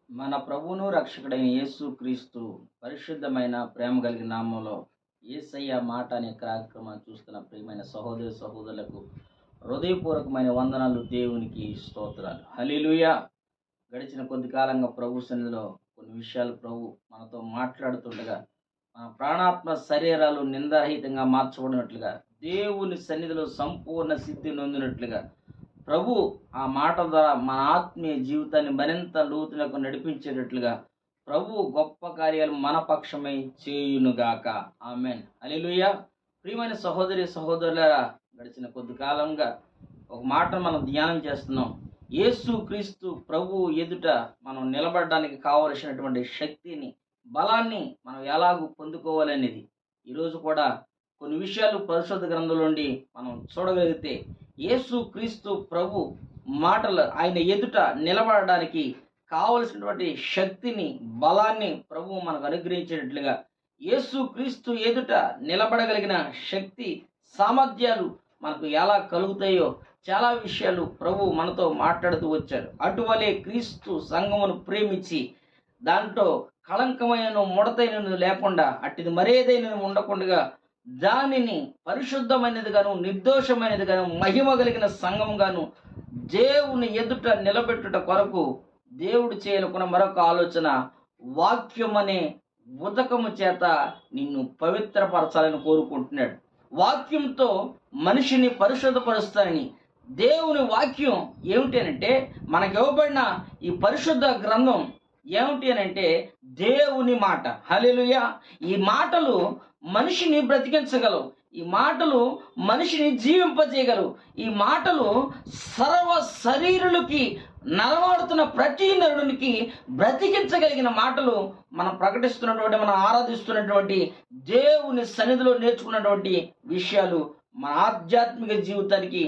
మన ప్రభువును రక్షకుడైన యేసు క్రీస్తు పరిశుద్ధమైన ప్రేమ కలిగిన నామంలో యేసయ్య మాట అనే కార్యక్రమాన్ని చూస్తున్న ప్రియమైన సహోదరి సహోదరులకు హృదయపూర్వకమైన వందనాలు. దేవునికి స్తోత్రాలు. హల్లెలూయా. గడిచిన కొద్ది కాలంగా ప్రభు సన్నిధిలో కొన్ని విషయాలు ప్రభు మనతో మాట్లాడుతుండగా మన ప్రాణాత్మ శరీరాలు నిందారహితంగా మార్చబడినట్లుగా, దేవుని సన్నిధిలో సంపూర్ణ సిద్ధి నొందినట్లుగా ప్రభు ఆ మాట ద్వారా మన ఆత్మీయ జీవితాన్ని మరింత లోతులకు నడిపించేటట్లుగా ప్రభు గొప్ప కార్యాలు మన పక్షమై చేయునుగాక. ఆమెన్. హల్లెలూయా. ప్రియమైన సహోదరి సహోదరులారా, గడిచిన కొద్ది కాలంగా ఒక మాట మనం ధ్యానం చేస్తున్నాం. యేసు క్రీస్తు ప్రభు ఎదుట మనం నిలబడడానికి కావలసినటువంటి శక్తిని, బలాన్ని మనం ఎలాగూ పొందుకోవాలనేది ఈరోజు కూడా కొన్ని విషయాలు పరిశుద్ధ గ్రంథంలో నుండి మనం చూడగలిగితే, యేసు క్రీస్తు ప్రభు మాటలు ఆయన ఎదుట నిలబడడానికి కావలసినటువంటి శక్తిని, బలాన్ని ప్రభు మనకు అనుగ్రహించేటట్లుగా, యేసు క్రీస్తు ఎదుట నిలబడగలిగిన శక్తి, సామర్థ్యాలు మనకు ఎలా కలుగుతాయో చాలా విషయాలు ప్రభు మనతో మాట్లాడుతూ వచ్చారు. అటువలే క్రీస్తు సంఘమును ప్రేమించి దాంట్లో కళంకమైన ముడతైనను లేకుండా, అట్టిది మరేదైనా ఉండకుండా దానిని పరిశుద్ధమైనది గాను, నిర్దోషమైనది గాను, మహిమ కలిగిన సంఘం గాను దేవుని ఎదుట నిలబెట్టుట కొరకు దేవుడు చేయనుకున్న మరొక ఆలోచన, వాక్యం అనే ఉదకము చేత నిన్ను పవిత్రపరచాలని కోరుకుంటున్నాడు. వాక్యంతో మనిషిని పరిశుద్ధపరుస్తానని దేవుని వాక్యం ఏమిటి అనంటే, మనకి ఇవ్వబడిన ఈ పరిశుద్ధ గ్రంథం ఏమిటి అనంటే దేవుని మాట. హల్లెలూయా. ఈ మాటలు మనిషిని బ్రతికించగలవు. ఈ మాటలు మనిషిని జీవింపజేయగలవు. ఈ మాటలు సర్వ శరీరులకి, నరమాడుతున్న ప్రతి నరునికి బ్రతికించగలిగిన మాటలు మనం ప్రకటిస్తున్నటువంటి, మనం ఆరాధిస్తున్నటువంటి దేవుని సన్నిధిలో నేర్చుకున్నటువంటి విషయాలు మన ఆధ్యాత్మిక జీవితానికి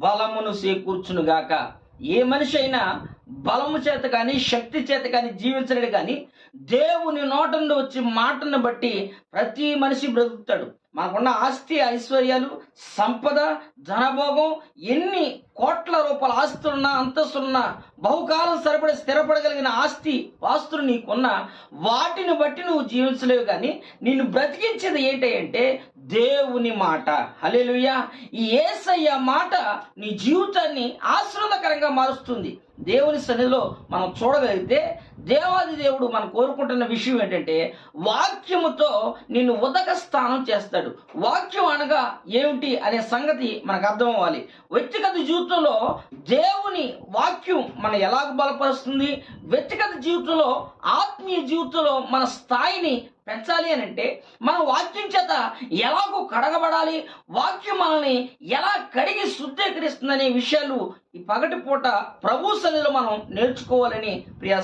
బలమును చేకూర్చునుగాక. ఏ మనిషి అయినా బలము చేత కానీ, శక్తి చేత కానీ జీవించలేడు. కానీ దేవుని నోట నుండి వచ్చే మాటను బట్టి ప్రతి మనిషి బ్రతుకుతాడు. మనకున్న ఆస్తి, ఐశ్వర్యాలు, సంపద, ధనభోగం, ఎన్ని కోట్ల రూపాయల ఆస్తులున్నా, అంతస్తులున్నా, బహుకాలం సరిపడి స్థిరపడగలిగిన ఆస్తి వాస్తులు నీకున్న, వాటిని బట్టి నువ్వు జీవించలేవు. కానీ నిన్ను బ్రతికించేది ఏంటంటే దేవుని మాట. హల్లెలూయా. ఈ యేసయ్య మాట నీ జీవితాన్ని ఆశీర్వాదకరంగా మారుస్తుంది. దేవుని సన్నిధిలో మనం చూడగలిగితే, దేవాది దేవుడు మనం కోరుకుంటున్న విషయం ఏంటంటే, వాక్యముతో నిన్ను ఉదక స్థానం చేస్తాడు. వాక్యం అనగా ఏమిటి అనే సంగతి మనకు అర్థం అవ్వాలి. వ్యక్తిగత జీవితంలో దేవుని వాక్యం మనం ఎలాగ బలపరుస్తుంది, వ్యక్తిగత జీవితంలో, ఆత్మీయ జీవితంలో మన స్థాయిని పెంచాలి అని అంటే మనం వాక్యం చేత ఎలాగో కడగబడాలి, వాక్యం మనల్ని ఎలా కడిగి శుద్ధీకరిస్తుందనే విషయాలు ఈ పగటి పూట ప్రభు సన్నిధిలో మనం నేర్చుకోవాలని ప్రియ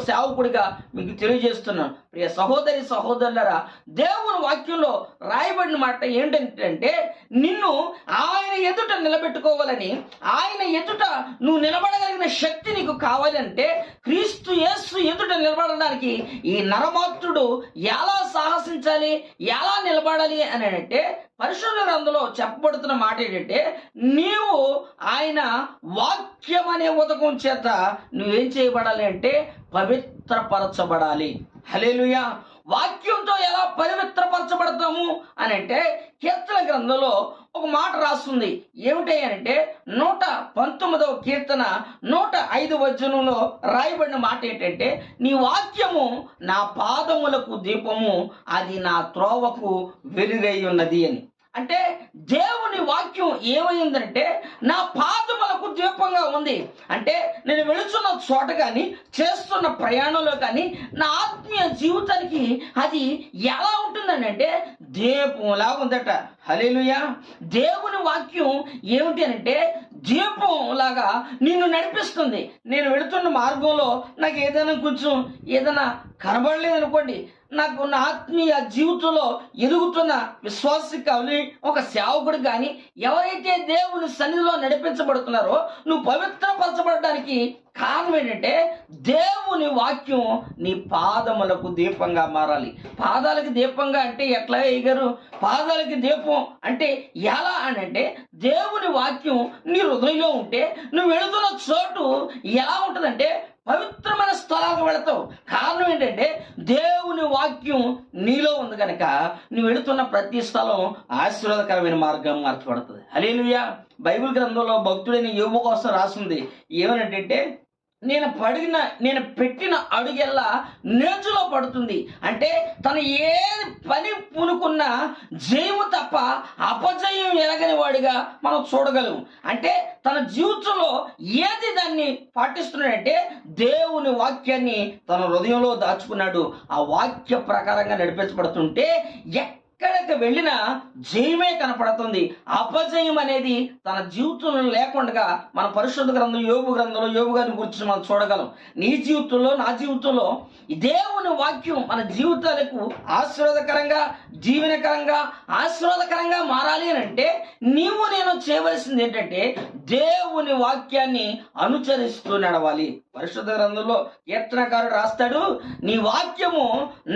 సేవకుడిగా మీకు తెలియజేస్తున్నాను. ప్రియ సహోదరి సహోదరులరా, దేవుని వాక్యంలో రాయబడిన మాట ఏంటంటే, నిన్ను ఆయన ఎదుట నిలబెట్టుకోవాలని, ఆయన ఎదుట నువ్వు నిలబడగలిగిన శక్తి నీకు కావాలి అంటే, క్రీస్తు యేసు ఎదుట నిలబడడానికి ఈ నరమాత్రుడు ఎలా సాహసించాలి, ఎలా నిలబడాలి అని అంటే, పరిశుద్ధ గ్రంథంలో చెప్పబడుతున్న మాట ఏంటంటే, నీవు ఆయన వాక్యం అనే ఉదకం చేత నువ్వేం చేయబడాలి అంటే పవిత్రపరచబడాలి. హల్లెలూయా. వాక్యంతో ఎలా పవిత్రపరచబడతాము అని అంటే, కీర్తన గ్రంథంలో ఒక మాట రాస్తుంది. ఏమిటి అంటే, 119వ కీర్తన 105వ వచనంలో రాయబడిన మాట ఏంటంటే, నీ వాక్యము నా పాదములకు దీపము, అది నా త్రోవకు వెలుగై ఉన్నది అని. అంటే దేవుని వాక్యం ఏమైందంటే నా పాదములకు దీపంగా ఉంది. అంటే నేను వెళుతున్న చోట కానీ, చేస్తున్న ప్రయాణంలో కానీ, నా ఆత్మీయ జీవితానికి అది ఎలా ఉంటుందని అంటే దీపంలా ఉందట. హల్లెలూయా. దేవుని వాక్యం ఏమిటి అంటే దీపం లాగా నిన్ను నడిపిస్తుంది. నేను వెళుతున్న మార్గంలో నాకు ఏదైనా కనబడలేదు అనుకోండి, నాకు నా ఆత్మీయ జీవితంలో ఎదుగుతున్న విశ్వాసి కానీ, ఒక సేవకుడు కానీ, ఎవరైతే దేవుని సన్నిధిలో నడిపించబడుతున్నారో, నువ్వు పవిత్రపరచబడడానికి కారణం ఏంటంటే దేవుని వాక్యం నీ పాదములకు దీపంగా మారాలి. పాదాలకి దీపంగా అంటే ఎట్లా వేయగారు? పాదాలకి దీపం అంటే ఎలా అని అంటే, దేవుని వాక్యం నీ హృదయంలో ఉంటే నువ్వు వెళుతున్న చోటు ఎలా ఉంటుందంటే పవిత్రమైన స్థలాలకు వెళతావు. కారణం ఏంటంటే దేవుని వాక్యం నీలో ఉంది కనుక నువ్వు వెళుతున్న ప్రతి స్థలం ఆశీర్వాదకరమైన మార్గం మార్చబడుతుంది. హల్లెలూయా. బైబిల్ గ్రంథంలో భక్తుడైన యోబు కోసం రాసింది ఏమనంటే, నేను పెట్టిన అడుగెల్లా నేజులో పడుతుంది. అంటే తను ఏది పని పూనుకున్నా జయము తప్ప అపజయం ఎరగని వాడిగా మనం చూడగలం. అంటే తన జీవితంలో ఏది దాన్ని పాటిస్తున్నాడంటే దేవుని వాక్యాన్ని తన హృదయంలో దాచుకున్నాడు. ఆ వాక్య ప్రకారంగా నడిపించబడుతుంటే ఎక్కడికి వెళ్ళినా జయమే కనపడుతుంది. అపజయం అనేది తన జీవితంలో లేకుండా మన పరిశుద్ధ గ్రంథం యోబు గారిని గురించి మనం చూడగలం. నీ జీవితంలో, నా జీవితంలో దేవుని వాక్యం మన జీవితాలకు ఆశీర్వాదకరంగా, జీవనకరంగా, ఆశీర్వాదకరంగా మారాలి అని అంటే నీవు నేను చేయవలసింది ఏంటంటే దేవుని వాక్యాన్ని అనుసరిస్తూ నడవాలి. పరిశుద్ధ గ్రంథంలో కీర్తనకారుడు రాస్తాడు, నీ వాక్యము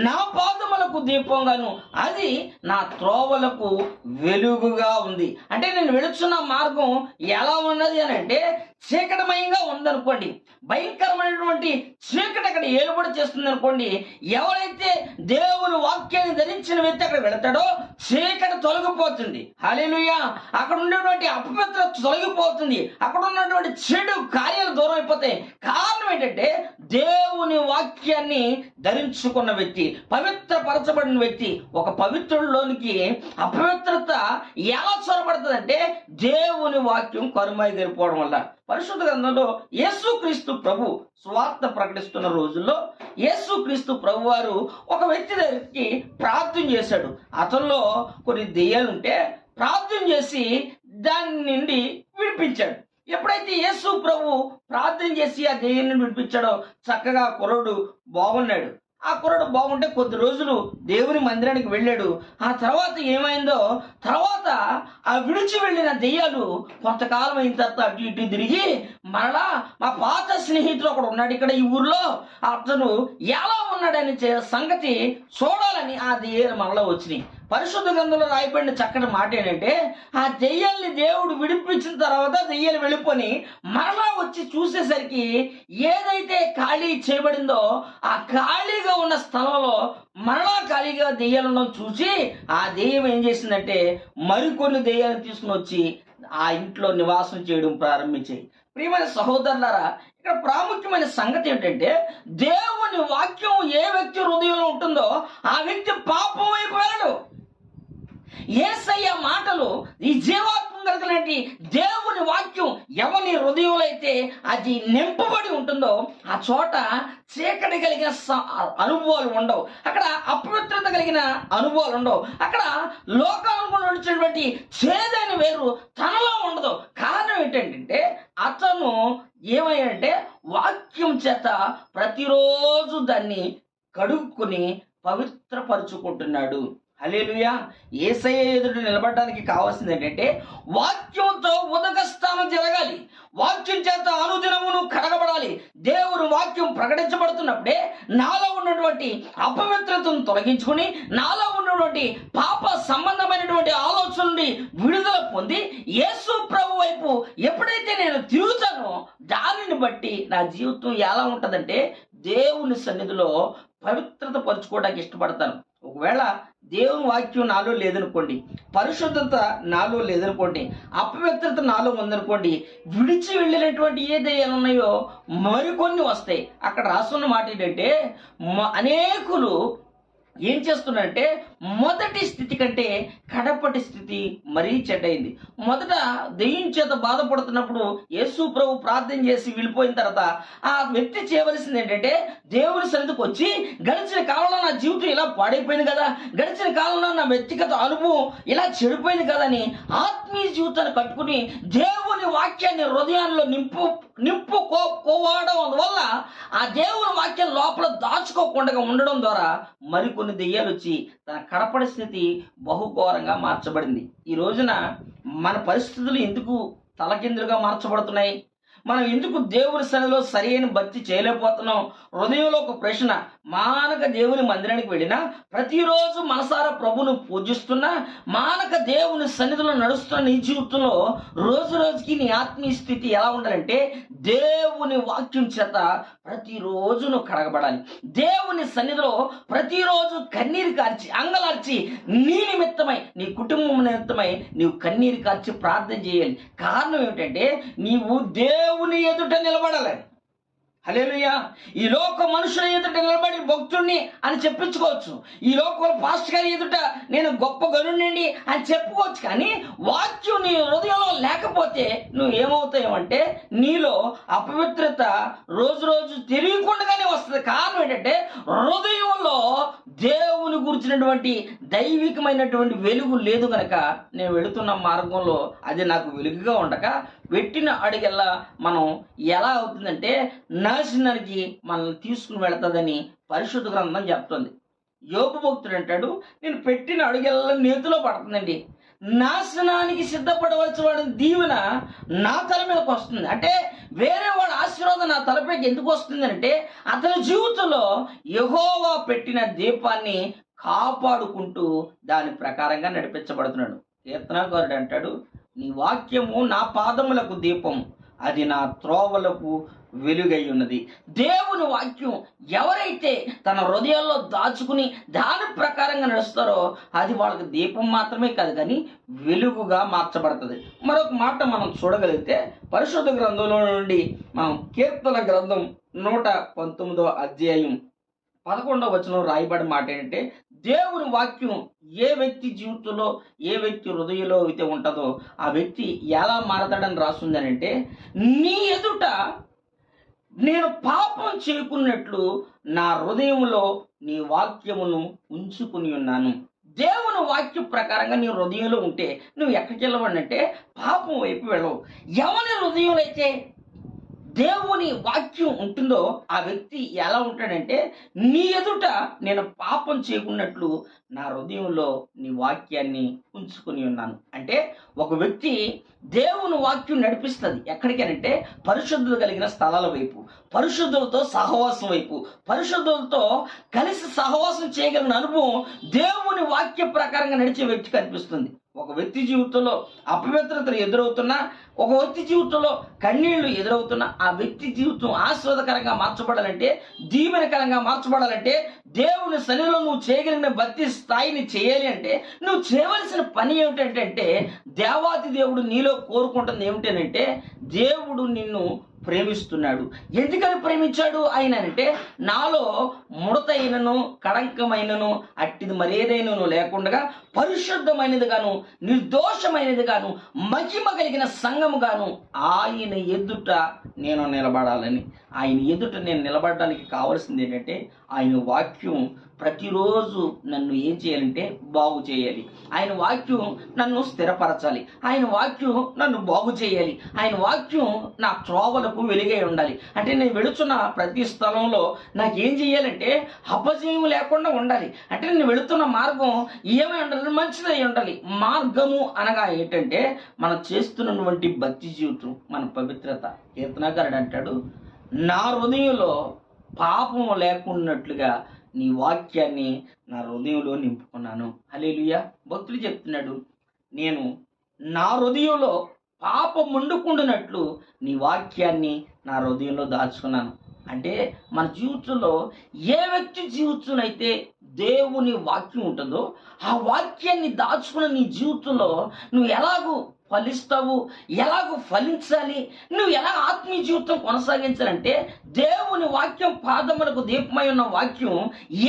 నా పాదములకు దీపంగాను, అది నా త్రోవలకు వెలుగుగా ఉంది. అంటే నేను వెళుతున్న మార్గం ఎలా ఉన్నది అని అంటే చీకటమయంగా ఉందనుకోండి, భయంకరమైనటువంటి చీకటి అక్కడ ఏలుబడి చేస్తుంది అనుకోండి. ఎవరైతే దేవుని వాక్యాన్ని ధరించిన వ్యక్తి అక్కడ వెళతాడో చీకటి తొలగిపోతుంది. హల్లెలూయా. అక్కడ ఉన్నటువంటి అపవిత్రత తొలగిపోతుంది. అక్కడ ఉన్నటువంటి చెడు కార్యాలు దూరం అయిపోతాయి. కారణం ఏంటంటే దేవుని వాక్యాన్ని ధరించుకున్న వ్యక్తి, పవిత్రపరచబడిన వ్యక్తి. ఒక పవిత్రుల్లోనికి అపవిత్రత ఎలా చొరబడుతుందంటే దేవుని వాక్యం కరుమై గరిపోవడం వల్ల. పరిశుద్ధ గ్రంథంలో యేసుక్రీస్తు ప్రభు స్వార్థ ప్రకటిస్తున్న రోజుల్లో యేసుక్రీస్తు ప్రభు వారు ఒక వ్యక్తి దగ్గరికి ప్రార్థన చేశాడు. అతనిలో కొన్ని దెయ్యాలుంటే ప్రార్థన చేసి దాని నుండి విడిపించాడు. ఎప్పుడైతే యేసు ప్రభు ప్రార్థన చేసి ఆ దెయ్యాన్ని విడిపించాడో చక్కగా కుర్రోడు బాగున్నాడు. ఆ కుర్రాడు బాగుంటే కొద్ది రోజులు దేవుని మందిరానికి వెళ్ళాడు. ఆ తర్వాత ఏమైందో, తర్వాత ఆ విడిచి వెళ్ళిన దెయ్యాలు కొంతకాలం అయిన తర్వాత అటు ఇటు తిరిగి మరలా మా పాత స్నేహితుడు ఒకడు ఉన్నాడు ఇక్కడ ఈ ఊర్లో, అతను ఎలా ఉన్నాడని సంగతి చూడాలని ఆ దెయ్యాలు మరలా వచ్చినాయి. పరిశుద్ధ గ్రంథంలో రాయబడిన చక్కటి మాట ఏంటంటే ఆ దెయ్యాల్ని దేవుడు విడిపించిన తర్వాత దెయ్యాలు వెళ్ళిపోయి మరలా వచ్చి చూసేసరికి ఏదైతే ఖాళీ చేయబడిందో ఆ ఖాళీగా ఉన్న స్థలంలో మరలా ఖాళీగా దెయ్యాలు ఉండడం చూసి ఆ దెయ్యం ఏం చేసిందంటే మరికొన్ని దెయ్యాలను తీసుకుని వచ్చి ఆ ఇంట్లో నివాసం చేయడం ప్రారంభించాయి. ప్రియమైన సహోదరులారా, ఇక్కడ ప్రాముఖ్యమైన సంగతి ఏంటంటే దేవుని వాక్యం ఏ వ్యక్తి హృదయంలో ఉంటుందో ఆ వ్యక్తి పాపం వైపు వెళ్ళడు. యేసయ్య మాటలు, ఈ జీవాత్మ కలిగినటువంటి దేవుని వాక్యం ఎవరి హృదయంలో అయితే అది నింపబడి ఉంటుందో ఆ చోట చీకటి కలిగిన అనుభవాలు ఉండవు, అక్కడ అపవిత్రత కలిగిన అనుభవాలు ఉండవు, అక్కడ లోకాలను నడిచినటువంటి చేదైన వేరు తనలో ఉండదు. కారణం ఏంటంటే అతను ఏమయ్యాడంటే వాక్యం చేత ప్రతిరోజు దాన్ని కడుక్కుని పవిత్రపరుచుకుంటున్నాడు. హల్లెలూయా. యేసయ్య ఎదుట నిలబడడానికి కావాల్సింది ఏంటంటే వాక్యంతో ఉదక స్నానం జరగాలి. వాక్యం చేత అనుదినమును కడగబడాలి. దేవుని వాక్యం ప్రకటించబడుతున్నప్పుడే నాలో ఉన్నటువంటి అపవిత్రతను తొలగించుకుని నాలో ఉన్నటువంటి పాప సంబంధమైనటువంటి ఆలోచన నుండి విడుదల పొంది యేసు ప్రభు వైపు ఎప్పుడైతే నేను తిరుగుతానో దానిని బట్టి నా జీవితం ఎలా ఉంటుందంటే దేవుని సన్నిధిలో పవిత్రత పరుచుకోవడానికి ఇష్టపడతాను. ఒకవేళ దేవుని వాక్యం నాలో లేదనుకోండి, పరిశుద్ధత నాలో లేదనుకోండి, అపవిత్రత నాలో ఉందనుకోండి, విడిచి వెళ్ళినటువంటి ఏ దయ్యాలు ఉన్నాయో మరికొన్ని వస్తాయి. అక్కడ రాస్తున్న మాట ఏంటంటే అనేకులు ఏం చేస్తున్నారంటే మొదటి స్థితి కంటే కడపటి స్థితి మరీ చెడ్డైంది. మొదట దెయ్యం చేత బాధపడుతున్నప్పుడు యేసు ప్రభు ప్రార్థన చేసి వెళ్ళిపోయిన తర్వాత ఆ వ్యక్తి చేయవలసింది ఏంటంటే దేవుని సన్నిధికి వచ్చి గడిచిన కాలంలో నా జీవితం ఇలా పాడైపోయింది కదా, గడిచిన కాలంలో నా వ్యక్తిగత అనుభవం ఇలా చెడిపోయింది కదా అని ఆత్మీయ జీవితాన్ని కట్టుకుని దేవుని వాక్యాన్ని హృదయాల్లో నింపుకోవడం వల్ల ఆ దేవుని వాక్యం లోపల దాచుకోకుండా ఉండడం ద్వారా మరికొన్ని దెయ్యాలు వచ్చి తన కడపడి స్థితి బహుఘోరంగా మార్చబడింది. ఈ రోజున మన పరిస్థితులు ఎందుకు తలకిందులుగా మార్చబడుతున్నాయి? మనం ఎందుకు దేవుని సన్నిధిలో సరైన భక్తి చేయలేకపోతున్నాం? హృదయంలో ఒక ప్రశ్న. మానక దేవుని మందిరానికి వెళ్ళినా, ప్రతిరోజు మనసారా ప్రభును పూజిస్తున్నా, మానక దేవుని సన్నిధిలో నడుస్తున్న నీ జీవితంలో రోజు రోజుకి నీ ఆత్మీయ స్థితి ఎలా ఉండాలంటే, దేవుని వాక్యం చేత ప్రతిరోజు నువ్వు కడగబడాలి. దేవుని సన్నిధిలో ప్రతిరోజు కన్నీరు కార్చి, అంగలార్చి, నీ నిమిత్తమై, నీ కుటుంబం నిమిత్తమై నీవు కన్నీరు కార్చి ప్రార్థన చేయాలి. కారణం ఏమిటంటే, నీవు దేవుని ఎదుట నిలబడాలని. హల్లెలూయా. ఈ లోక మనుషుల ఎదుట నిలబడి భక్తుడిని అని చెప్పించుకోవచ్చు. ఈ లోక పాస్టర్ గారి ఎదుట నేను గొప్ప గనుడిని అని చెప్పుకోవచ్చు. కానీ వాక్యం నీ హృదయంలో లేకపోతే నువ్వు ఏమవుతాయంటే, నీలో అపవిత్రత రోజు రోజు తెలియకుండానే వస్తుంది. కారణం ఏంటంటే, హృదయంలో దేవుని గురించినటువంటి దైవికమైనటువంటి వెలుగు లేదు కనుక నేను వెళుతున్న మార్గంలో అది నాకు వెలుగుగా ఉండక పెట్టిన అడుగెల్లా మనం ఎలా అవుతుందంటే నాశనానికి మనల్ని తీసుకుని వెళుతుందని పరిశుద్ధ గ్రంథం చెప్తుంది. యోబు భక్తుడు అంటాడు, నేను పెట్టిన అడుగెల్లా నేతిలో పడుతుందండి, నాశనానికి సిద్ధపడవలసిన వాడి దీవెన నా తల మీదకి వస్తుంది. అంటే వేరే వాడి ఆశీర్వాదం నా తలపైకి ఎందుకు వస్తుంది అంటే, అతని జీవితంలో యెహోవా పెట్టిన దీపాన్ని కాపాడుకుంటూ దాని ప్రకారంగా నడిపించబడుతున్నాడు. కీర్తనాకారుడు అంటాడు, నీ వాక్యము నా పాదములకు దీపం, అది నా త్రోవలకు వెలుగై ఉన్నది. దేవుని వాక్యం ఎవరైతే తన హృదయాల్లో దాచుకుని దాని ప్రకారంగా నడుస్తారో అది వాళ్ళకి దీపం మాత్రమే కాదు, కానీ వెలుగుగా మార్చబడుతుంది. మరొక మాట మనం చూడగలిగితే పరిశుద్ధ గ్రంథంలో నుండి మనం కీర్తన గ్రంథం 119వ అధ్యాయం 11వ వచనం రాయబడిన మాట ఏంటంటే, దేవుని వాక్యం ఏ వ్యక్తి జీవితంలో, ఏ వ్యక్తి హృదయంలో అయితే ఉంటుందో ఆ వ్యక్తి ఎలా మారతాడని రాస్తుంది అని అంటే, నీ ఎదుట నేను పాపం చేయకున్నట్లు నా హృదయంలో నీ వాక్యమును ఉంచుకుని ఉన్నాను. దేవుని వాక్యం ప్రకారంగా నీ హృదయంలో ఉంటే నువ్వు ఎక్కడికి వెళ్ళవంటే పాపం వైపు వెళ్ళవు. ఎవరి హృదయంలో అయితే దేవుని వాక్యం ఉంటుందో ఆ వ్యక్తి ఎలా ఉంటాడంటే, నీ ఎదుట నేను పాపం చేయకున్నట్లు నా హృదయంలో నీ వాక్యాన్ని ఉంచుకుని ఉన్నాను. అంటే ఒక వ్యక్తి దేవుని వాక్యం నడిపిస్తుంది ఎక్కడికనంటే పరిశుద్ధులు కలిగిన స్థలాల వైపు, పరిశుద్ధులతో సహవాసం వైపు, పరిశుద్ధులతో కలిసి సహవాసం చేయగలిగిన అనుభవం దేవుని వాక్య ప్రకారంగా నడిచే వ్యక్తి కనిపిస్తుంది. ఒక వ్యక్తి జీవితంలో అపవిత్రతలు ఎదురవుతున్నా, ఒక వ్యక్తి జీవితంలో కన్నీళ్లు ఎదురవుతున్నా, ఆ వ్యక్తి జీవితం ఆస్వాదకరంగా మార్చబడాలంటే, దీవెనకరంగా మార్చబడాలంటే, దేవుని సన్నిధిలో నువ్వు చేయగలిగిన భక్తి స్థాయిని చేయాలి అంటే నువ్వు చేయవలసిన పని ఏమిటంటే, దేవాది దేవుడు నీలో కోరుకుంటుంది ఏమిటంటే, దేవుడు నిన్ను ప్రేమిస్తున్నాడు. ఎందుకని ప్రేమించాడు ఆయన అంటే, నాలో ముడతైనను కడంకమైనను అట్టిది మరేదైనను లేకుండా పరిశుద్ధమైనది గాను నిర్దోషమైనది గాను మహిమ కలిగిన సంఘము గాను ఆయన ఎదుట నేను నిలబడాలని. ఆయన ఎదుట నేను నిలబడడానికి కావాల్సింది ఏంటంటే, ఆయన వాక్యం ప్రతిరోజు నన్ను ఏం చేయాలంటే బాగు చేయాలి. ఆయన వాక్యం నన్ను స్థిరపరచాలి. ఆయన వాక్యం నన్ను బాగు చేయాలి. ఆయన వాక్యం నా త్రోవలకు వెలుగై ఉండాలి. అంటే నేను వెళుతున్న ప్రతి స్థలంలో నాకేం చేయాలంటే అపజయం లేకుండా ఉండాలి. అంటే నేను వెళుతున్న మార్గం ఏమై ఉండాలి, మంచిదై ఉండాలి. మార్గము అనగా ఏంటంటే మనం చేస్తున్నటువంటి భక్తి జీవితం, మన పవిత్రత. కీర్తనాకారుడు అంటాడు, నా హృదయంలో పాపము లేకున్నట్లుగా నీ వాక్యాన్ని నా హృదయంలో నింపుకున్నాను. హల్లెలూయా. భక్తుడు చెప్తున్నాడు, నేను నా హృదయంలో పాపం వండుకుంటున్నట్లు నీ వాక్యాన్ని నా హృదయంలో దాచుకున్నాను. అంటే మన జీవితంలో ఏ వ్యక్తి జీవితంలో అయితే దేవుని వాక్యం ఉంటుందో ఆ వాక్యాన్ని దాచుకున్న నీ జీవితంలో నువ్వు ఎలాగూ ఫలిస్తావు, ఎలాగూ ఫలించాలి, నువ్వు ఎలా ఆత్మీయ జీవితం కొనసాగించాలంటే, దేవుని వాక్యం పాదములకు దీపమై ఉన్న వాక్యం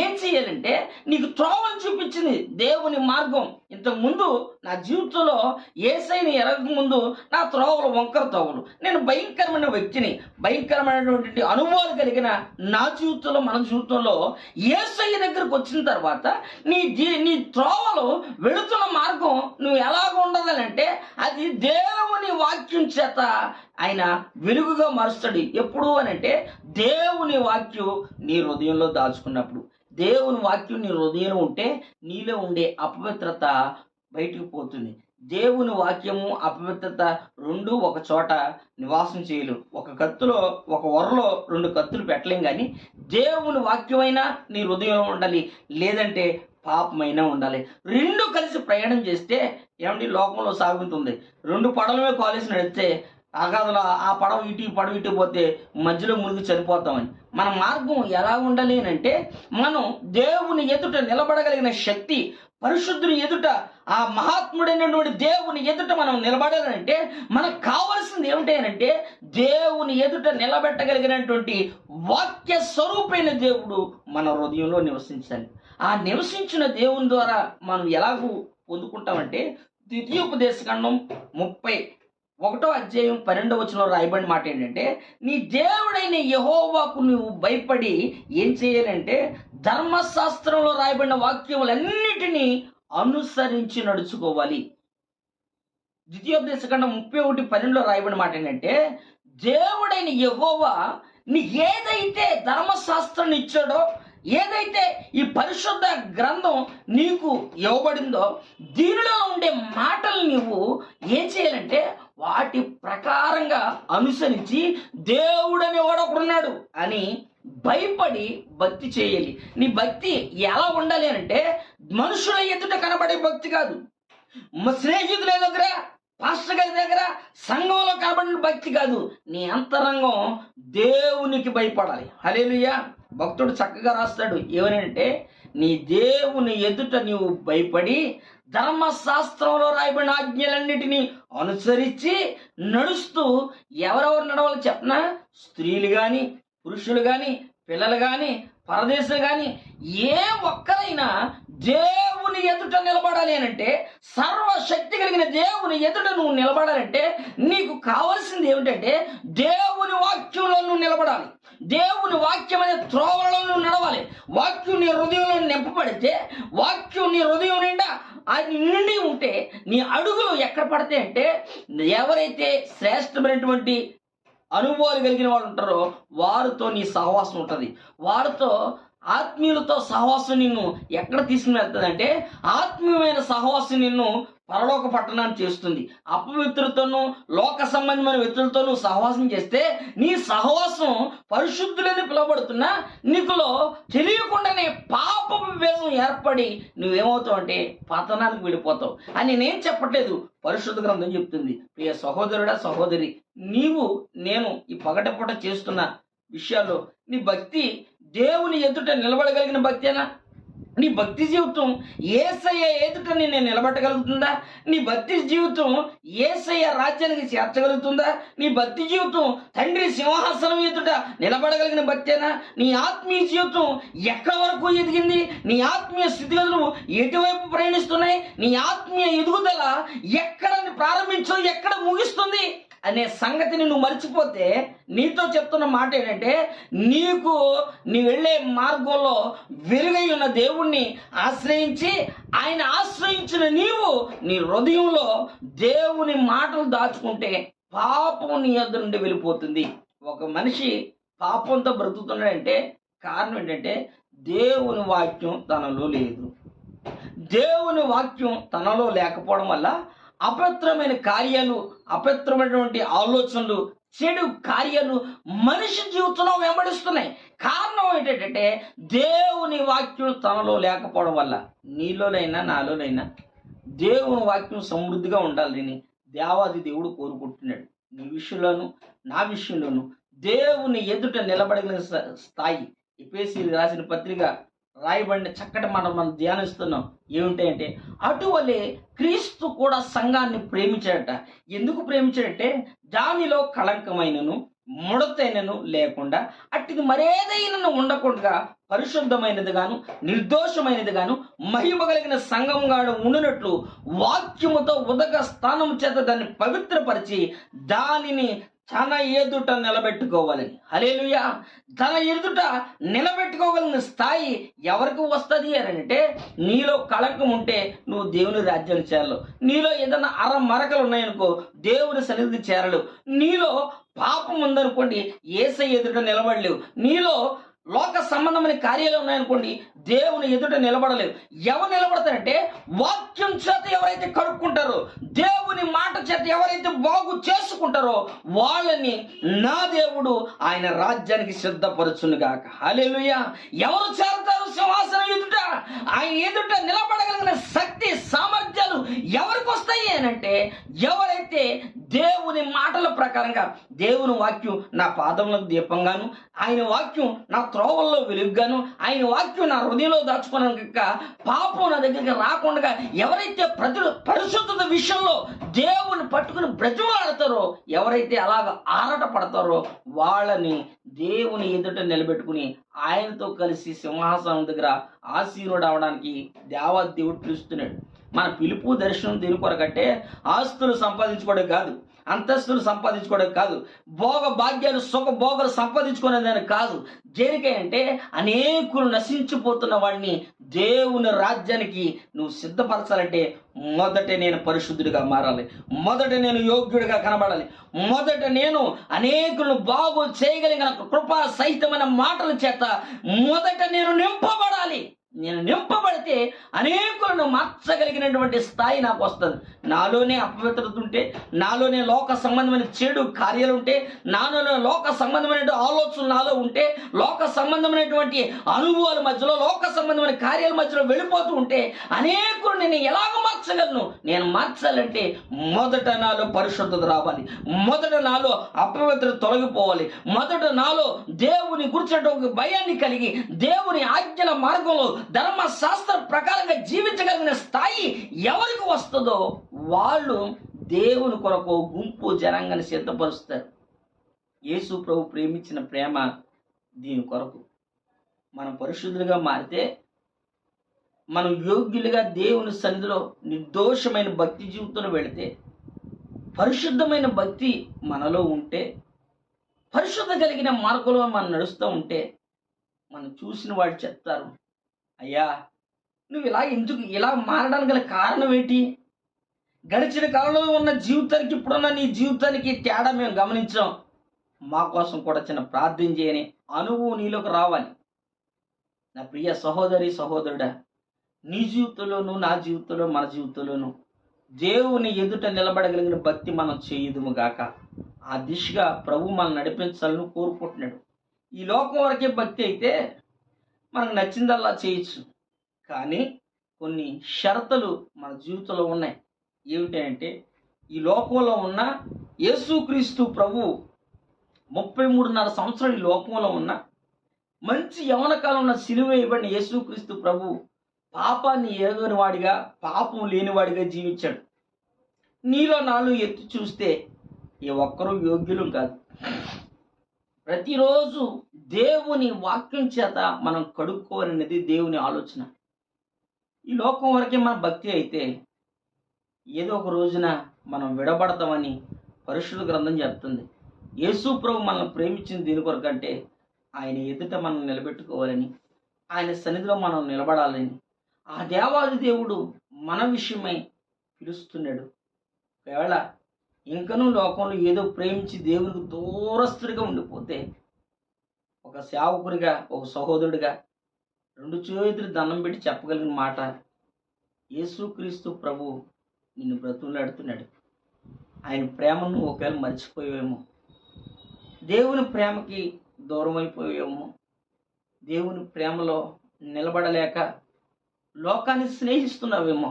ఏం చేయాలంటే నీకు త్రోవలు చూపించింది. దేవుని మార్గం ఇంతకుముందు నా జీవితంలో యేసయ్యని ఎరగక ముందు నా త్రోవలు వంకర త్రోవలు, నేను భయంకరమైన వ్యక్తిని, భయంకరమైనటువంటి అనుభవాలు కలిగిన నా జీవితంలో, మన జీవితంలో యేసయ్య దగ్గరకు వచ్చిన తర్వాత నీ త్రోవలు వెళుతున్న మార్గం నువ్వు ఎలాగ ఉండాలంటే అది దేవుని వాక్యం చేత ఆయన వెలుగుగా మారుస్తాడు. ఎప్పుడు అని అంటే దేవుని వాక్యం నీ హృదయంలో దాచుకున్నప్పుడు. దేవుని వాక్యం నీ హృదయంలో ఉంటే నీలో ఉండే అపవిత్రత బయటికి పోతుంది. దేవుని వాక్యము అపవిత్రత రెండు ఒక చోట నివాసం చేయలేవు. ఒక వరలో రెండు కత్తులు పెట్టలేం, కానీ దేవుని వాక్యమైనా నీ హృదయంలో ఉండాలి, లేదంటే పాపమైనా ఉండాలి. రెండు కలిసి ప్రయాణం చేస్తే ఏమంటే లోకంలో సాగుతుంది. రెండు పడవలమే కాలేసి నడిస్తే అగాధలో ఆ పడవ ఇటు ఈ పడవ ఇటు పోతే మధ్యలో మునిగి చనిపోతామని. మన మార్గం ఎలా ఉండాలి అంటే, మనం దేవుని ఎదుట నిలబడగలిగిన శక్తి, పరిశుద్ధుని ఎదుట, ఆ మహాత్ముడైనటువంటి దేవుని ఎదుట మనం నిలబడాలంటే మనకు కావలసింది ఏమిటంటే, దేవుని ఎదుట నిలబెట్టగలిగినటువంటి వాక్య స్వరూపైన దేవుడు మన హృదయంలో నివసించాలి. ఆ నివసించిన దేవుని ద్వారా మనం ఎలాగూ పొందుకుంటామంటే, ద్వితీయోపదేశకాండం 31:12 రాయబడిన మాట ఏంటంటే, నీ దేవుడైన యెహోవాకు నువ్వు భయపడి ఏం చేయాలంటే, ధర్మశాస్త్రంలో రాయబడిన వాక్యములన్నిటినీ అనుసరించి నడుచుకోవాలి. ద్వితీయోపదేశకాండం 31:12 రాయబడిన మాట ఏంటంటే, దేవుడైన యెహోవా నీ ఏదైతే ధర్మశాస్త్రాన్ని ఇచ్చాడో, ఏదైతే ఈ పరిశుద్ధ గ్రంథం నీకు ఇవ్వబడిందో, దీనిలో ఉండే మాటలు నువ్వు ఏం చేయాలంటే వాటి ప్రకారంగా అనుసరించి దేవుడని ఒకడున్నాడు అని భయపడి భక్తి చేయాలి. నీ భక్తి ఎలా ఉండాలి అంటే, మనుషుల ఎదుట కనబడే భక్తి కాదు, స్నేహితుల దగ్గర, పాస్టర్ గారి దగ్గర, సంఘంలో కనబడిన భక్తి కాదు. నీ అంతరంగం దేవునికి భయపడాలి. హల్లెలూయా. భక్తుడు చక్కగా రాస్తాడు ఏమనంటే, నీ దేవుని ఎదుట నీవు భయపడి ధర్మశాస్త్రంలో రాయబడిన ఆజ్ఞలన్నిటినీ అనుసరించి నడుస్తూ, ఎవరెవరు నడవాలి చెప్పనా? స్త్రీలు కానీ, పురుషులు కానీ, పిల్లలు కానీ, పరదేశులు కానీ, ఏ ఒక్కరైనా దేవుని ఎదుట నిలబడాలి అనంటే, సర్వశక్తి కలిగిన దేవుని ఎదుట నువ్వు నిలబడాలంటే నీకు కావాల్సింది ఏమిటంటే, దేవుని వాక్యంలో నువ్వు నిలబడాలి. దేవుని వాక్యం అనే త్రోవలలో నువ్వు నడవాలి. వాక్యం నీ హృదయంలో నింపబడితే, వాక్యం నీ హృదయం నిండా అది నిండి ఉంటే, నీ అడుగులు ఎక్కడ పడతాయి అంటే, ఎవరైతే శ్రేష్టమైనటువంటి అనుభవాలు కలిగిన వాళ్ళు ఉంటారో వారితో నీ సహవాసం ఉంటుంది. వారితో, ఆత్మీయులతో సహవాసం నిన్ను ఎక్కడ తీసుకుని వెళ్తుందంటే, ఆత్మీయమైన సహవాసం నిన్ను పరలోక పట్టణాన్ని చేస్తుంది. అపవిత్రులతోనూ లోక సంబంధమైన వ్యక్తులతోనూ సహవాసం చేస్తే, నీ సహవాసం పరిశుద్ధులని పిలువబడుతున్నా నీకులో తెలియకుండానే పాపపు వివేకం ఏర్పడి నువ్వేమవుతావు అంటే పతనానికి వెళ్ళిపోతావు అని నేను చెప్పట్లేదు, పరిశుద్ధ గ్రంథం చెప్తుంది. ప్రియ సహోదరుడా, సహోదరి, నేను ఈ పగటపూట చేస్తున్న విషయాల్లో నీ భక్తి దేవుని ఎదుట నిలబడగలిగిన భక్తేనా? నీ భక్తి జీవితం యేసయ్య ఎదుట నేను నిలబెట్టగలుగుతుందా? నీ భక్తి జీవితం యేసయ్య రాజ్యానికి చేర్చగలుగుతుందా? నీ భక్తి జీవితం తండ్రి సింహాసనం ఎదుట నిలబడగలిగిన భక్తేనా? నీ ఆత్మీయ జీవితం ఎక్కడి వరకు ఎదిగింది? నీ ఆత్మీయ స్థితిగతులు ఎటువైపు ప్రయాణిస్తున్నాయి? నీ ఆత్మీయ ఎదుగుదల ఎక్కడ ప్రారంభించో ఎక్కడ ముగిస్తుంది అనే సంగతిని నువ్వు మర్చిపోతే, నీతో చెప్తున్న మాట ఏంటంటే, నీవు వెళ్ళే మార్గంలో వెలుగై ఉన్న దేవుణ్ణి ఆశ్రయించి, ఆయన ఆశ్రయించిన నీవు నీ హృదయంలో దేవుని మాటలు దాచుకుంటే పాపం నీ యొద్ద నుండి వెళ్ళిపోతుంది. ఒక మనిషి పాపంతో బ్రతుకుతున్నాడంటే కారణం ఏంటంటే, దేవుని వాక్యం తనలో లేదు. దేవుని వాక్యం తనలో లేకపోవడం వల్ల అపవిత్రమైన కార్యాలు, అపవిత్రమైనటువంటి ఆలోచనలు, చెడు కార్యాలు మనిషి జీవితంలో వెంబడిస్తున్నాయి. కారణం ఏంటంటే, దేవుని వాక్యం తనలో లేకపోవడం వల్ల. నీలోనైనా నాలోనైనా దేవుని వాక్యం సమృద్ధిగా ఉండాలని దేవాది దేవుడు కోరుకుంటున్నాడు. నీ విషయంలోను నా విషయంలోను దేవుని ఎదుట నిలబడగలిగిన స్థాయి ఎఫెసీయులకు రాసిన పత్రిక రాయబడిన చక్కటి మనం ధ్యానిస్తున్నాం. ఏమిటంటే, అటువలే క్రీస్తు కూడా సంఘాన్ని ప్రేమించాడట. ఎందుకు ప్రేమించాడంటే, దానిలో కళంకమైనను ముడతైనను లేకుండా, అట్టిది మరేదైనా ఉండకుండా పరిశుద్ధమైనది గాను నిర్దోషమైనది గాను మహిమ కలిగిన సంఘముగాను ఉండునట్లు వాక్యముతో ఉదక స్థానము చేత దాన్ని పవిత్రపరిచి దానిని తన ఎదుట నిలబెట్టుకోవాలని. హల్లెలూయా. తన ఎదుట నిలబెట్టుకోగలిగిన స్థాయి ఎవరికి వస్తుంది అంటే, నీలో కళంకం ఉంటే నువ్వు దేవుని రాజ్యాన్ని చేరలు. నీలో ఏదైనా మరకలు ఉన్నాయనుకో దేవుని సన్నిధి చేరలు. నీలో పాపం ఉందనుకోండి యేసయ్య ఎదుట నిలబడలేవు. నీలో లోక సంబంధమైన కార్యాలు ఉన్నాయనుకోండి, దేవుని ఎదుట నిలబడలేవు. ఎవరు నిలబడతారంటే వాక్యం చేత ఎవరైతే కడుక్కుంటారో, దేవుని మాట చేత ఎవరైతే బాగు చేసుకుంటారో వాళ్ళని నా దేవుడు ఆయన రాజ్యానికి సిద్ధపరచును గాక. హల్లెలూయా. ఎవరు చేరతారు సింహాసనం ఎదుట? ఆయన ఎదుట నిలబడగలిగిన శక్తి సామర్థ్యాలు ఎవరికి వస్తాయి అనంటే, ఎవరైతే దేవుని మాటల ప్రకారంగా, దేవుని వాక్యం నా పాదములకు దీపంగాను, ఆయన వాక్యం నా త్రోవల్లో వెలుగుగాను, ఆయన వాక్యం నా హృదయంలో దాచుకున్నాక పాపం నా దగ్గరికి రాకుండా ఎవరైతే ప్రజలు పరిశుద్ధత విషయంలో దేవుని పట్టుకుని బ్రతిమలాడతారో, ఎవరైతే అలాగ ఆరాట పడతారో వాళ్ళని దేవుని ఎదుట నిలబెట్టుకుని ఆయనతో కలిసి సింహాసనం దగ్గర ఆసీనుడు అవడానికి దేవాదేవుడు పిలుస్తున్నాడు. మన పిలుపు దర్శనం దేని కొరకంటే ఆస్తులు సంపాదించుకోవడం కాదు, అంతస్తులు సంపాదించుకోవడం కాదు, భోగ భాగ్యాలు సుఖ భోగాలు సంపాదించుకునేదాన్ని కాదు. దేనికై అంటే అనేకులు నశించిపోతున్న వాడిని దేవుని రాజ్యానికి నువ్వు సిద్ధపరచాలంటే మొదట నేను పరిశుద్ధుడిగా మారాలి, మొదట నేను యోగ్యుడిగా కనబడాలి, మొదట నేను అనేకులను బాగు చేయగలిగిన కృపా సహితమైన మాటల చేత మొదట నేను నింపబడాలి. నేను నింపబడితే అనేకులను మార్చగలిగినటువంటి స్థాయి నాకు వస్తుంది. నాలోనే అపవిత్రత ఉంటే, నాలోనే లోక సంబంధమైన చెడు కార్యాలు ఉంటే, నాలోనే లోక సంబంధమైన ఆలోచనలు నాలో ఉంటే, లోక సంబంధమైనటువంటి అనుభవాల మధ్యలో, లోక సంబంధమైన కార్యాల మధ్యలో వెళ్ళిపోతూ ఉంటే అనేకులు నేను ఎలాగ మార్చగలను? నేను మార్చాలంటే మొదట నాలో పరిశుద్ధత రావాలి, మొదట నాలో అపవిత్రత తొలగిపోవాలి, మొదట నాలో దేవుని గురించినటువంటి భయాన్ని కలిగి దేవుని ఆజ్ఞల మార్గంలో ధర్మశాస్త్ర ప్రకారంగా జీవించగలిగిన స్థాయి ఎవరికి వస్తుందో వాళ్ళు దేవుని కొరకు గుంపు జనాంగాన్ని సిద్ధపరుస్తారు. యేసు ప్రభు ప్రేమించిన ప్రేమ దీని కొరకు. మనం పరిశుద్ధులుగా మారితే, మనం యోగ్యులుగా దేవుని సన్నిధిలో నిర్దోషమైన భక్తి జీవితంలో వెళితే, పరిశుద్ధమైన భక్తి మనలో ఉంటే, పరిశుద్ధ కలిగిన మార్గంలో మనం నడుస్తూ ఉంటే, మనం చూసిన వాళ్ళు చెప్తారు, అయ్యా నువ్వు ఇలా మారడానికి గల కారణం ఏంటి? గడిచిన కాలంలో ఉన్న జీవితానికి ఇప్పుడున్న నీ జీవితానికి తేడా మేము గమనించాం, మా కోసం కూడా చిన్న ప్రార్థన చేయని అనుభవం నీలోకి రావాలి. నా ప్రియ సహోదరి సహోదరుడా, నీ జీవితంలోనూ నా జీవితంలో మన జీవితంలోనూ దేవుని ఎదుట నిలబడగలిగిన భక్తి మనం చేయుదుము గాక. ఆ దిశగా ప్రభు మనం నడిపించాలని కోరుకుంటున్నాడు. ఈ లోకం వరకే భక్తి అయితే మనకు నచ్చిందల్లా చేయొచ్చు, కానీ కొన్ని షరతులు మన జీవితంలో ఉన్నాయి. ఏమిటంటే, ఈ లోకంలో ఉన్న యేసుక్రీస్తు ప్రభు 33.5 సంవత్సరాలు ఈ లోకంలో ఉన్న మంచి యవన కాలం ఉన్న సిలువ వేయబడిన యేసుక్రీస్తు ప్రభు పాపాన్ని ఎరగని వాడిగా, పాపం లేనివాడిగా జీవించాడు. నీలో నాలో ఎత్తి చూస్తే ఏ ఒక్కరూ యోగ్యులు కాదు. ప్రతిరోజు దేవుని వాక్యం చేత మనం కడుక్కోవాలనేది దేవుని ఆలోచన. ఈ లోకం వరకే మన భక్తి అయితే ఏదో ఒక రోజున మనం విడబడతామని పరిశుద్ధ గ్రంథం చెప్తుంది. యేసు ప్రభు మనల్ని ప్రేమించిన దీని కొరకంటే ఆయన ఎదుట మనం నిలబెట్టుకోవాలని, ఆయన సన్నిధిలో మనం నిలబడాలని ఆ దేవాది దేవుడు మన విషయమై పిలుస్తున్నాడు. ఒకవేళ ఇంకనూ లోకంలో ఏదో ప్రేమించి దేవునికి దూరస్తుడిగా ఉండిపోతే, ఒక సేవకుడిగా, ఒక సహోదరుడిగా 2 చేతులు దండం పెట్టి చెప్పగలిగిన మాట, యేసుక్రీస్తు ప్రభు నిన్ను బ్రతుకులాడుతున్నాడు. ఆయన ప్రేమను ఒకవేళ మర్చిపోయావేమో, దేవుని ప్రేమకి దూరం అయిపోయావేమో, దేవుని ప్రేమలో నిలబడలేక లోకాన్ని స్నేహిస్తున్నావేమో,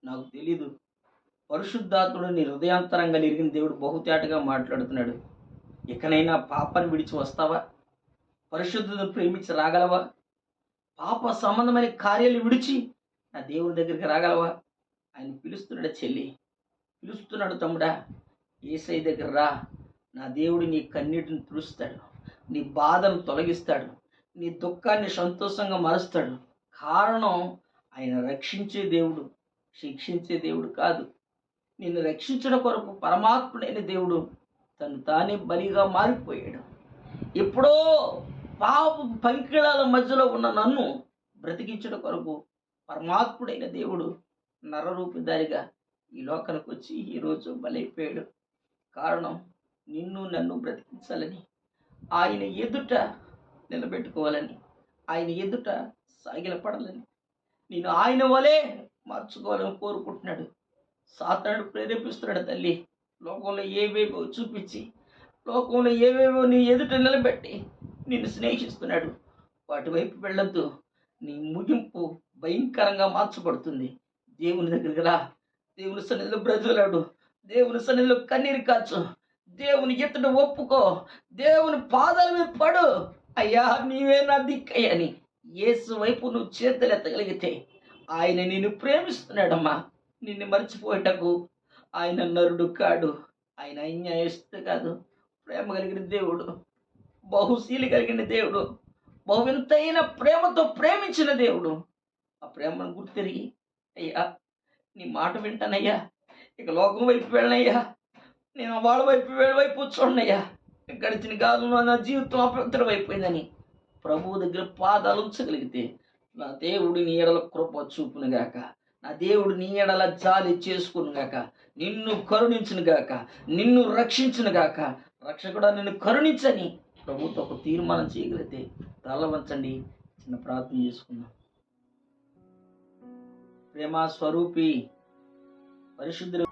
నాకు తెలీదు. పరిశుద్ధాత్ముడు నీ హృదయాంతరంగా ఎరిగిన దేవుడు బహుతేటగా మాట్లాడుతున్నాడు. ఇకనైనా పాపాన్ని విడిచి వస్తావా? పరిశుద్ధతను ప్రేమించి రాగలవా? పాప సంబంధమైన కార్యాలు విడిచి నా దేవుని దగ్గరికి రాగలవా? ఆయన పిలుస్తున్నాడు చెల్లి, పిలుస్తున్నాడు తమ్ముడా, యేసయ్య దగ్గర రా. నా దేవుడు నీ కన్నీటిని తుడుస్తాడు, నీ బాధను తొలగిస్తాడు, నీ దుఃఖాన్ని సంతోషంగా మారుస్తాడు. కారణం ఆయన రక్షించే దేవుడు, శిక్షించే దేవుడు కాదు. నిన్ను రక్షించడం కొరకు పరమాత్ముడైన దేవుడు తను తానే బలిగా మారిపోయాడు. ఎప్పుడో పాప పంకిళాల మధ్యలో ఉన్న నన్ను బ్రతికించడం కొరకు పరమాత్ముడైన దేవుడు నరరూపిదారిగా ఈ లోకానికి వచ్చి ఈరోజు బలైపోయాడు. కారణం నిన్ను నన్ను బ్రతికించాలని. ఆయన ఎదుట నిలబెట్టుకోవాలని, ఆయన ఎదుట సాగిలపడాలని, నేను ఆయన వలే మార్చుకోవాలని కోరుకుంటున్నాడు. సాతానుడు ప్రేరేపిస్తున్నాడు తల్లి, లోకంలో ఏవేవో చూపించి, లోకంలో ఏవేవో నీ ఎదుట నిలబెట్టి నిన్ను స్నేహిస్తున్నాడు. వాటి వైపు వెళ్ళొద్దు. నీ ముగింపు భయంకరంగా మార్చబడుతుంది. దేవుని దగ్గరికి రా, దేవుని సన్నిధిలో బ్రతులాడు, దేవుని సన్నిధిలో కన్నీరు కాచు, దేవుని ఎత్తుట ఒప్పుకో, దేవుని పాదాల మీద పడు. అయ్యా నీవే నా దిక్కయ్యని యేసు వైపు నువ్వు చేతులు ఎత్తగలిగితే ఆయన నిన్ను ప్రేమిస్తున్నాడమ్మా. నిన్ను మర్చిపోయేటకు ఆయన నరుడు కాడు, ఆయన అన్యాయస్తు కాదు. ప్రేమ కలిగిన దేవుడు, బహుశీలి కలిగిన దేవుడు, బహు వింతైన ప్రేమతో ప్రేమించిన దేవుడు. ఆ ప్రేమను గుర్తిరిగి అయ్యా నీ మాట వింటానయ్యా, ఇక లోకం వైపు వెళ్ళనయ్యా, నేను వాళ్ళ వైపు చూడనయ్యా, గడిచిన కాలంలో నా జీవితం అపవిత్రం అయిపోయిందని ప్రభువు దగ్గర పాదాలు ఉంచగలిగితే నా దేవుడు నీ ఎడల కృప చూపును గాక, నా దేవుడు నీ ఎడల జాలి చేసుకును గాక, నిన్ను కరుణించును గాక, నిన్ను రక్షించును గాక. రక్షకుడా నిన్ను కరుణించని ప్రభుతో ఒక తీర్మానం చేయగలిగితే తల వంచండి, చిన్న ప్రార్థన చేసుకుందాం. ప్రేమ స్వరూపి పరిశుద్ధుడు